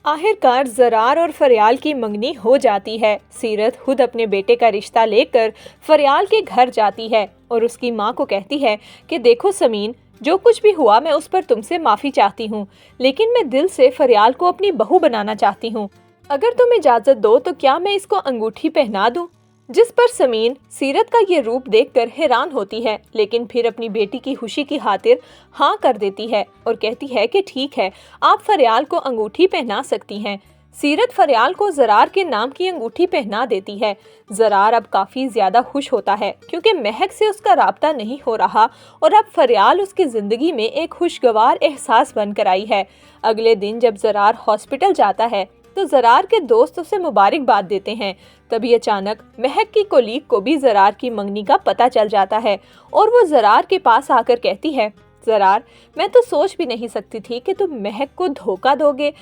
आखिरकार जरार और फरियाल की मंगनी हो जाती है। सीरत खुद अपने बेटे का रिश्ता लेकर फरियाल के घर जाती है और उसकी माँ को कहती है कि देखो समीन, जो कुछ भी हुआ मैं उस पर तुमसे माफी चाहती हूँ, लेकिन मैं दिल से फरियाल को अपनी बहू बनाना चाहती हूँ। अगर तुम इजाजत दो तो क्या मैं इसको अंगूठी पहना दूं? जिस पर समीन सीरत का ये रूप देखकर हैरान होती है, लेकिन फिर अपनी बेटी की खुशी की खातिर हाँ कर देती है और कहती है कि ठीक है, आप फरियाल को अंगूठी पहना सकती हैं। सीरत फरियाल को जरार के नाम की अंगूठी पहना देती है। जरार अब काफी ज्यादा खुश होता है क्योंकि महक से उसका राब्ता नहीं हो रहा और अब फरियाल उसकी जिंदगी में एक खुशगवार एहसास बनकर आई है। अगले दिन जब जरार हॉस्पिटल जाता है तो जरार के दोस्त उसे मुबारकबाद देते हैं। तभी अचानक महक की कोलीग को भी जरार की मंगनी का पता चल जाता है और वो जरार के पास आकर कहती है, जरार, मैं तो सोच भी नहीं सकती थी कि तुम महक को धोखा दोगे।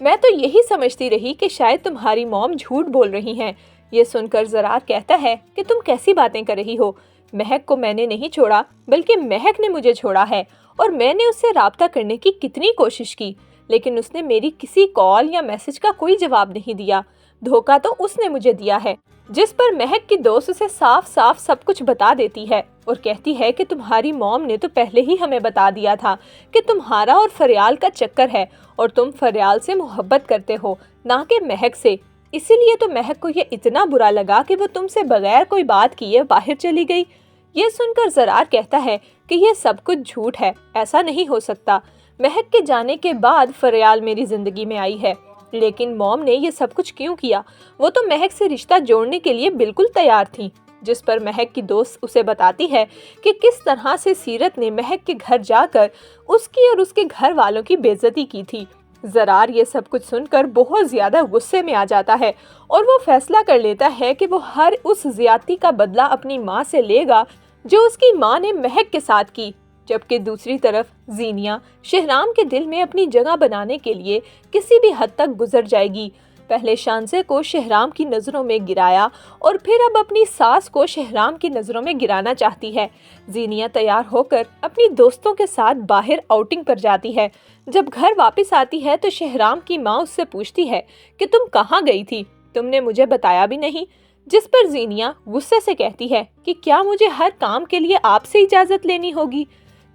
मैं तो यही समझती रही कि शायद तुम्हारी मॉम झूठ बोल रही हैं। ये सुनकर जरार कहता है कि तुम कैसी बातें कर रही हो? महक को मैंने नहीं छोड़ा, बल्कि महक ने मुझे छोड़ा है और मैंने उससे राब्ता करने की कितनी कोशिश की, लेकिन उसने मेरी किसी कॉल या मैसेज का कोई जवाब नहीं दिया। धोखा तो उसने मुझे दिया है। जिस पर महक की दोस्त उसे साफ साफ सब कुछ बता देती है और कहती है कि तुम्हारी मॉम ने तो पहले ही हमें बता दिया था कि तुम्हारा और फरियाल का चक्कर है और तुम फरियाल से मोहब्बत करते हो, ना कि महक से। इसीलिए तो महक को ये इतना बुरा लगा कि वो तुमसे बगैर कोई बात किए बाहर चली गई। ये सुनकर जरार कहता है कि ये सब कुछ झूठ है, ऐसा नहीं हो सकता। महक के जाने के बाद फरियाल मेरी जिंदगी में आई है, लेकिन मॉम ने ये सब कुछ क्यों किया? वो तो महक से रिश्ता जोड़ने के लिए बिल्कुल तैयार थी। जिस पर महक की दोस्त उसे बताती है कि किस तरह से सीरत ने महक के घर जाकर उसकी और उसके घर वालों की बेइज्जती की थी। जरार ये सब कुछ सुनकर बहुत ज्यादा गुस्से में आ जाता है और वो फैसला कर लेता है कि वो हर उस ज्यादती का बदला अपनी माँ से लेगा जो उसकी माँ ने महक के साथ की। जबकि दूसरी तरफ जीनिया शहराम के दिल में अपनी जगह बनाने के लिए किसी भी हद तक गुजर जाएगी। पहले शांसे को शहराम की नजरों में गिराया और फिर अब अपनी सास को शहराम की नजरों में गिराना चाहती है। जीनिया तैयार होकर अपनी दोस्तों के साथ बाहर आउटिंग पर जाती है। जब घर वापस आती है तो शहराम की माँ उससे पूछती है कि तुम कहाँ गई थी, तुमने मुझे बताया भी नहीं। जिस पर जीनिया गुस्से से कहती है कि क्या मुझे हर काम के लिए आपसे इजाजत लेनी होगी?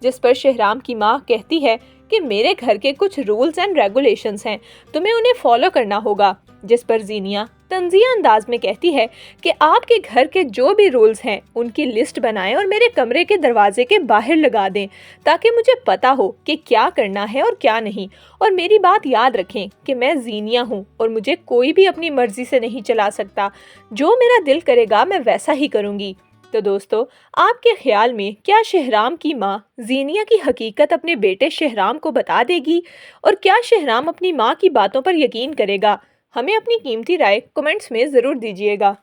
जिस पर शहराम की माँ कहती है कि मेरे घर के कुछ रूल्स एंड रेगुलेशंस हैं, तुम्हें उन्हें फॉलो करना होगा। जिस पर जीनिया तंजिया अंदाज में कहती है कि आपके घर के जो भी रूल्स हैं उनकी लिस्ट बनाएं और मेरे कमरे के दरवाजे के बाहर लगा दें, ताकि मुझे पता हो कि क्या करना है और क्या नहीं। और मेरी बात याद रखें कि मैं जीनिया हूँ और मुझे कोई भी अपनी मर्जी से नहीं चला सकता। जो मेरा दिल करेगा मैं वैसा ही करूँगी। तो दोस्तों, आपके ख्याल में क्या शहराम की माँ जीनिया की हकीकत अपने बेटे शहराम को बता देगी और क्या शहराम अपनी माँ की बातों पर यकीन करेगा? हमें अपनी कीमती राय कमेंट्स में ज़रूर दीजिएगा।